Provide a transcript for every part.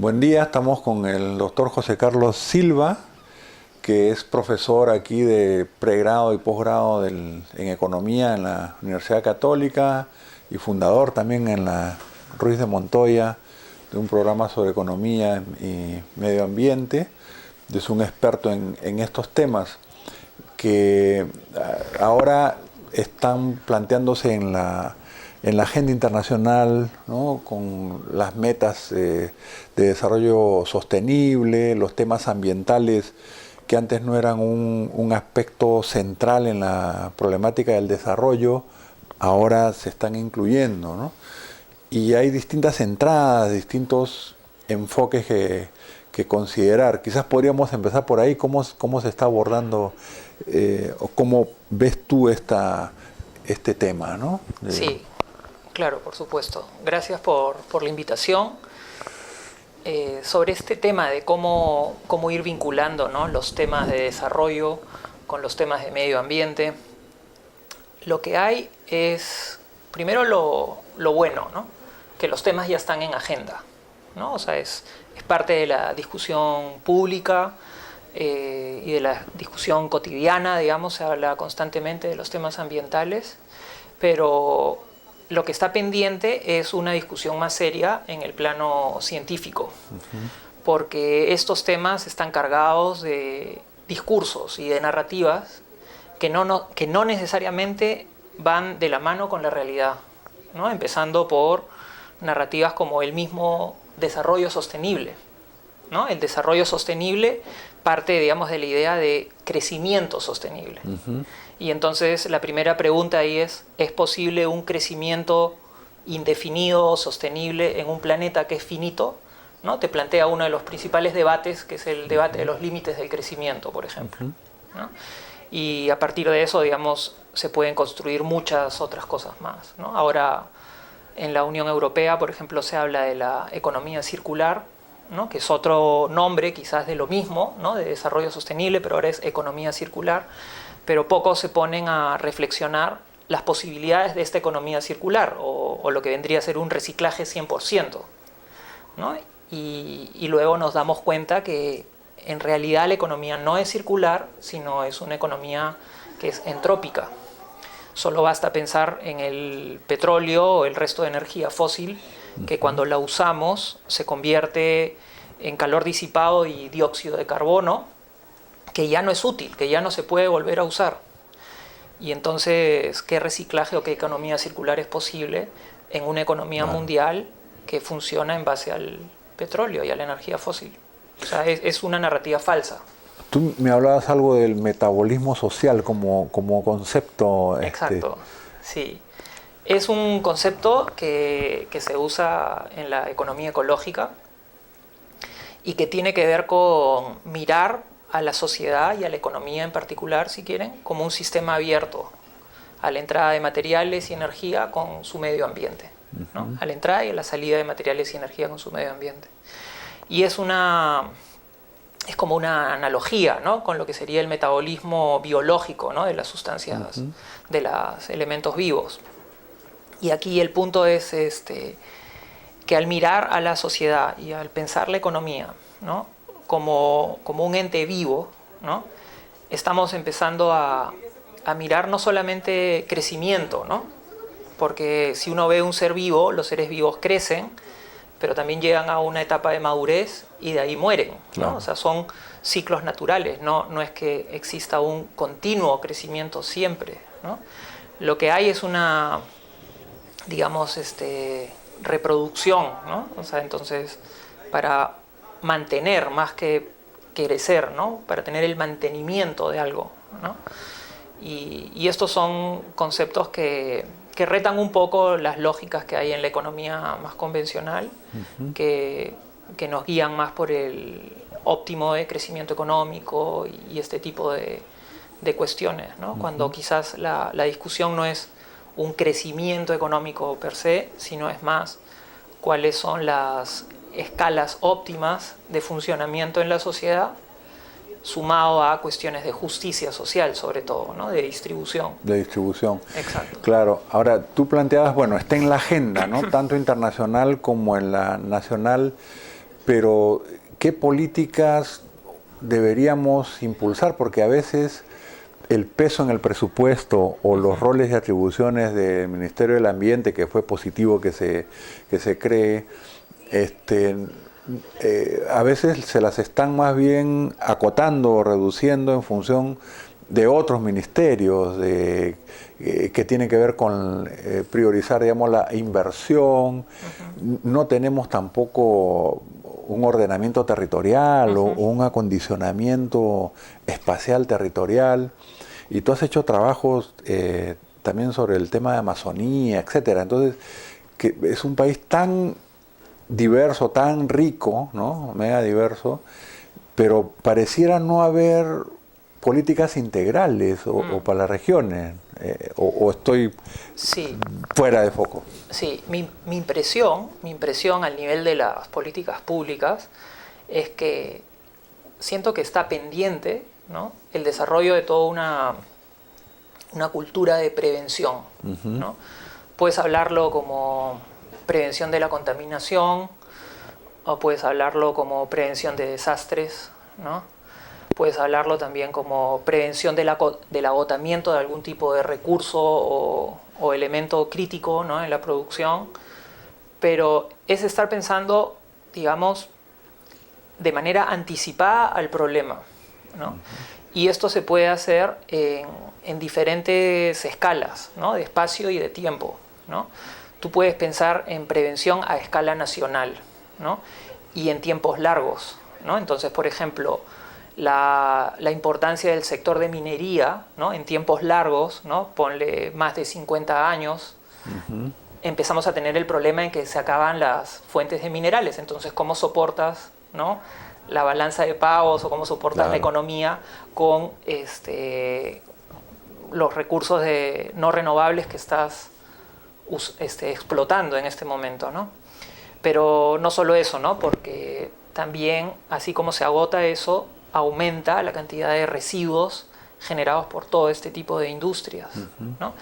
Buen día, estamos con el doctor José Carlos Silva, que es profesor aquí de pregrado y posgrado en Economía en la Universidad Católica y fundador también en la Ruiz de Montoya de un programa sobre economía y medio ambiente. Es un experto en estos temas que ahora están planteándose en la agenda internacional, ¿no? Con las metas de desarrollo sostenible, los temas ambientales que antes no eran un aspecto central en la problemática del desarrollo, ahora se están incluyendo, ¿no? Y hay distintas entradas, distintos enfoques que considerar. Quizás podríamos empezar por ahí, cómo se está abordando o cómo ves tú este tema, ¿no? Sí, claro, por supuesto. Gracias por la invitación. Sobre este tema de cómo ir vinculando, ¿no?, los temas de desarrollo con los temas de medio ambiente, lo que hay es, primero, lo bueno, ¿no?, que los temas ya están en agenda, ¿no? O sea, es parte de la discusión pública y de la discusión cotidiana, digamos, se habla constantemente de los temas ambientales, pero lo que está pendiente es una discusión más seria en el plano científico, porque estos temas están cargados de discursos y de narrativas que no necesariamente van de la mano con la realidad, ¿no? Empezando por narrativas como el mismo desarrollo sostenible, ¿no? El desarrollo sostenible parte, digamos, de la idea de crecimiento sostenible. Y entonces la primera pregunta ahí ¿es posible un crecimiento indefinido, sostenible en un planeta que es finito? ¿No? Te plantea uno de los principales debates, que es el debate de los límites del crecimiento, por ejemplo, ¿no? Y a partir de eso, digamos, se pueden construir muchas otras cosas más, ¿no? Ahora, en la Unión Europea, por ejemplo, se habla de la economía circular, ¿no?, que es otro nombre quizás de lo mismo, ¿no?, de desarrollo sostenible, pero ahora es economía circular. Pero pocos se ponen a reflexionar las posibilidades de esta economía circular o lo que vendría a ser un reciclaje 100%, ¿no? Y luego nos damos cuenta que en realidad la economía no es circular, sino es una economía que es entrópica. Solo basta pensar en el petróleo o el resto de energía fósil, que cuando la usamos se convierte en calor disipado y dióxido de carbono, que ya no es útil, que ya no se puede volver a usar. Y entonces, ¿qué reciclaje o qué economía circular es posible en una economía mundial que funciona en base al petróleo y a la energía fósil? O sea, es una narrativa falsa. Tú me hablabas algo del metabolismo social como concepto. Exacto, sí. Es un concepto que se usa en la economía ecológica y que tiene que ver con mirar a la sociedad y a la economía en particular, si quieren, como un sistema abierto a la entrada de materiales y energía con su medio ambiente, ¿no? A la entrada y a la salida de materiales y energía con su medio ambiente. Y es como una analogía, ¿no?, con lo que sería el metabolismo biológico, ¿no?, de las sustancias, de los elementos vivos. Y aquí el punto es que al mirar a la sociedad y al pensar la economía, ¿no?, como un ente vivo, ¿no?, estamos empezando a mirar no solamente crecimiento, ¿no?, porque si uno ve un ser vivo, los seres vivos crecen, pero también llegan a una etapa de madurez y de ahí mueren, ¿no? Claro. O sea, son ciclos naturales, no es que exista un continuo crecimiento siempre, ¿no? Lo que hay es una, digamos, reproducción, ¿no? O sea, entonces, para mantener más que crecer, ¿no?, para tener el mantenimiento de algo, ¿no? Y estos son conceptos que retan un poco las lógicas que hay en la economía más convencional, que nos guían más por el óptimo de crecimiento económico y este tipo de cuestiones, ¿no? Cuando quizás la discusión no es un crecimiento económico per se, sino es más cuáles son las escalas óptimas de funcionamiento en la sociedad, sumado a cuestiones de justicia social, sobre todo, ¿no?, de distribución. De distribución. Exacto. Claro. Ahora, tú planteabas, bueno, está en la agenda, ¿no?, tanto internacional como en la nacional, pero ¿qué políticas deberíamos impulsar? Porque a veces el peso en el presupuesto o los roles y atribuciones del Ministerio del Ambiente, que fue positivo que se cree, a veces se las están más bien acotando o reduciendo en función de otros ministerios que tienen que ver con priorizar, digamos, la inversión. No tenemos tampoco un ordenamiento territorial o un acondicionamiento espacial territorial. Y tú has hecho trabajos también sobre el tema de Amazonía, etcétera. Entonces, que es un país tan diverso, tan rico, ¿no? Mega diverso, pero pareciera no haber políticas integrales o para las regiones, o estoy fuera de foco. Sí, mi impresión al nivel de las políticas públicas es que siento que está pendiente, ¿no?, el desarrollo de toda una cultura de prevención, ¿no? Puedes hablarlo como prevención de la contaminación, o puedes hablarlo como prevención de desastres, ¿no? Puedes hablarlo también como prevención del agotamiento de algún tipo de recurso o elemento crítico, ¿no?, en la producción. Pero es estar pensando, digamos, de manera anticipada al problema, ¿no? Y esto se puede hacer en diferentes escalas, ¿no?, de espacio y de tiempo, ¿no? Tú puedes pensar en prevención a escala nacional, ¿no?, y en tiempos largos, ¿no? Entonces, por ejemplo, la importancia del sector de minería, ¿no?, en tiempos largos, ¿no?, ponle más de 50 años, empezamos a tener el problema en que se acaban las fuentes de minerales. Entonces, ¿cómo soportas, ¿no?, la balanza de pagos, o cómo soportas la economía con los recursos no renovables que estás explotando en este momento, ¿no? Pero no solo eso, ¿no?, porque también, así como se agota eso, aumenta la cantidad de residuos generados por todo este tipo de industrias, ¿no?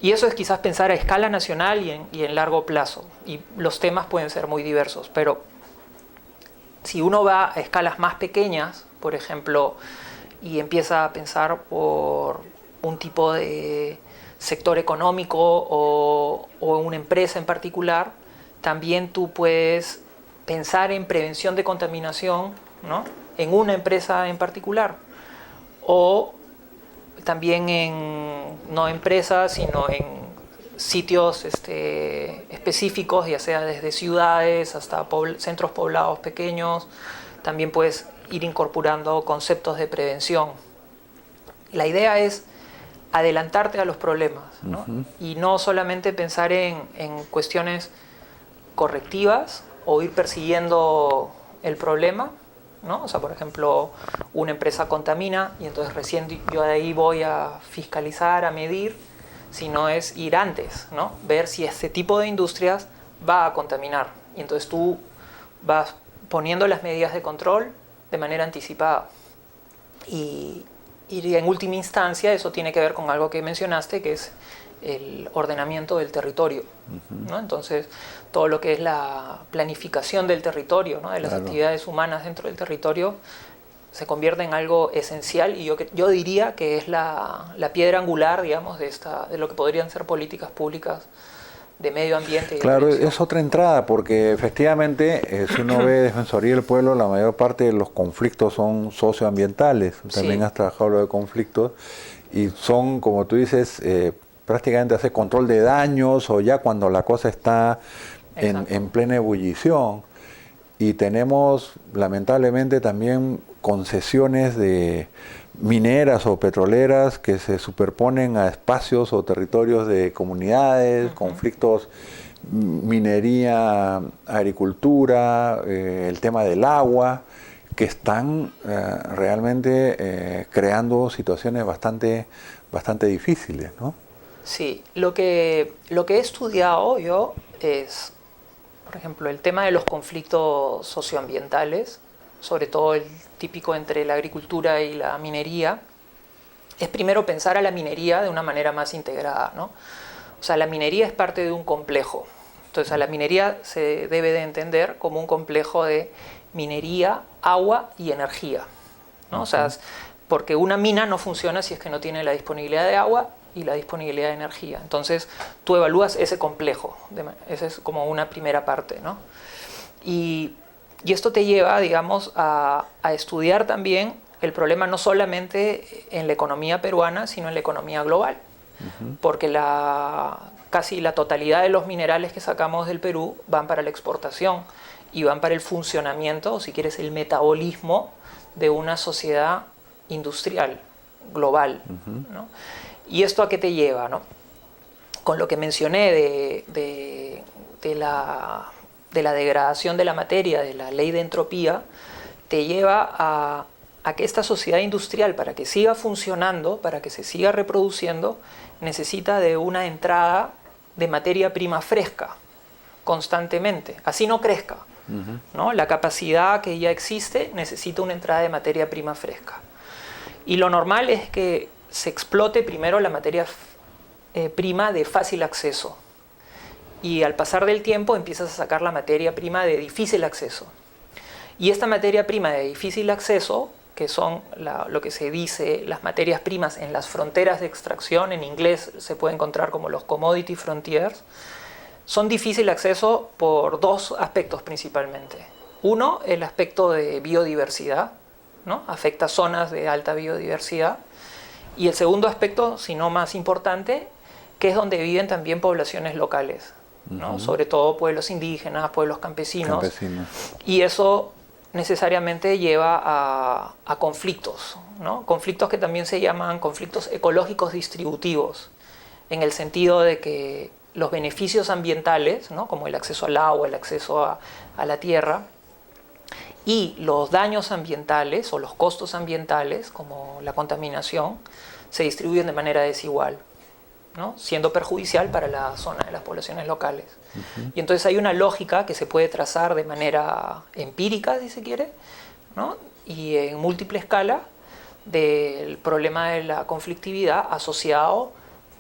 Y eso es quizás pensar a escala nacional y en largo plazo. Y los temas pueden ser muy diversos, pero si uno va a escalas más pequeñas, por ejemplo, y empieza a pensar por un tipo de sector económico o una empresa en particular, también tú puedes pensar en prevención de contaminación, ¿no?, en una empresa en particular, o también no empresas, sino en sitios específicos, ya sea desde ciudades hasta centros poblados pequeños. También puedes ir incorporando conceptos de prevención. La idea es adelantarte a los problemas, ¿no? Y no solamente pensar en cuestiones correctivas o ir persiguiendo el problema, ¿no? O sea, por ejemplo, una empresa contamina y entonces recién yo de ahí voy a fiscalizar, a medir, sino es ir antes, ¿no?, ver si este tipo de industrias va a contaminar. Y entonces tú vas poniendo las medidas de control de manera anticipada. Y en última instancia eso tiene que ver con algo que mencionaste, que es el ordenamiento del territorio, ¿no? Entonces, todo lo que es la planificación del territorio, ¿no?, de las actividades humanas dentro del territorio, se convierte en algo esencial, y yo diría que es la piedra angular, digamos, de lo que podrían ser políticas públicas de medio ambiente. Claro, es otra entrada, porque efectivamente, si uno ve Defensoría del Pueblo, la mayor parte de los conflictos son socioambientales. También has trabajado lo de conflictos, y son, como tú dices, prácticamente hacer control de daños, o ya cuando la cosa está en plena ebullición. Y tenemos, lamentablemente, también concesiones de mineras o petroleras que se superponen a espacios o territorios de comunidades, conflictos, minería, agricultura, el tema del agua, que están realmente creando situaciones bastante difíciles, ¿no? Sí, lo que he estudiado yo es, por ejemplo, el tema de los conflictos socioambientales, sobre todo el típico entre la agricultura y la minería. Es primero pensar a la minería de una manera más integrada, ¿no? O sea, la minería es parte de un complejo, Entonces a la minería se debe de entender como un complejo de minería, agua y energía, ¿no? O sea, porque una mina no funciona si es que no tiene la disponibilidad de agua y la disponibilidad de energía. Entonces tú evalúas ese complejo, esa es como una primera parte, ¿no? Y esto te lleva, digamos, a estudiar también el problema no solamente en la economía peruana, sino en la economía global. Porque casi la totalidad de los minerales que sacamos del Perú van para la exportación y van para el funcionamiento, o si quieres, el metabolismo de una sociedad industrial global, ¿no? ¿Y esto a qué te lleva, no? Con lo que mencioné de la degradación de la materia, de la ley de entropía, te lleva a que esta sociedad industrial, para que siga funcionando, para que se siga reproduciendo, necesita de una entrada de materia prima fresca constantemente, así no crezca, ¿no? La capacidad que ya existe necesita una entrada de materia prima fresca. Y lo normal es que se explote primero la materia prima de fácil acceso. Y al pasar del tiempo empiezas a sacar la materia prima de difícil acceso. Y esta materia prima de difícil acceso, que son lo que se dice las materias primas en las fronteras de extracción, en inglés se puede encontrar como los commodity frontiers, son difícil acceso por dos aspectos principalmente. Uno, el aspecto de biodiversidad, ¿no? Afecta zonas de alta biodiversidad. Y el segundo aspecto, si no más importante, que es donde viven también poblaciones locales, ¿no? Sobre todo pueblos indígenas, pueblos campesinos. Y eso necesariamente lleva a conflictos, ¿no? Conflictos que también se llaman conflictos ecológicos distributivos, en el sentido de que los beneficios ambientales, ¿no? Como el acceso al agua, el acceso a la tierra, y los daños ambientales o los costos ambientales, como la contaminación, se distribuyen de manera desigual, ¿no? Siendo perjudicial para la zona de las poblaciones locales. Y entonces hay una lógica que se puede trazar de manera empírica, si se quiere, ¿no? Y en múltiple escala, del problema de la conflictividad asociado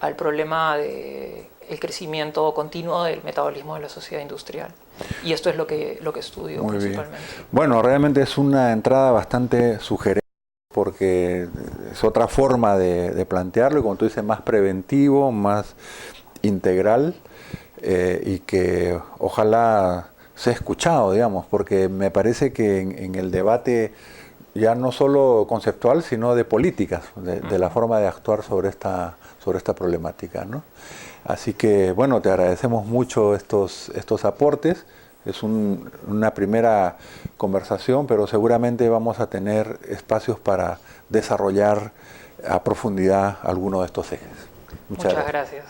al problema del crecimiento continuo del metabolismo de la sociedad industrial. Y esto es lo que estudio principalmente. Bueno, realmente es una entrada bastante sugerente, porque es otra forma de plantearlo, y como tú dices, más preventivo, más integral, y que ojalá sea escuchado, digamos, porque me parece que en el debate ya no solo conceptual, sino de políticas, de la forma de actuar sobre esta problemática, ¿no? Así que, bueno, te agradecemos mucho estos aportes. Es una primera conversación, pero seguramente vamos a tener espacios para desarrollar a profundidad alguno de estos ejes. Muchas gracias.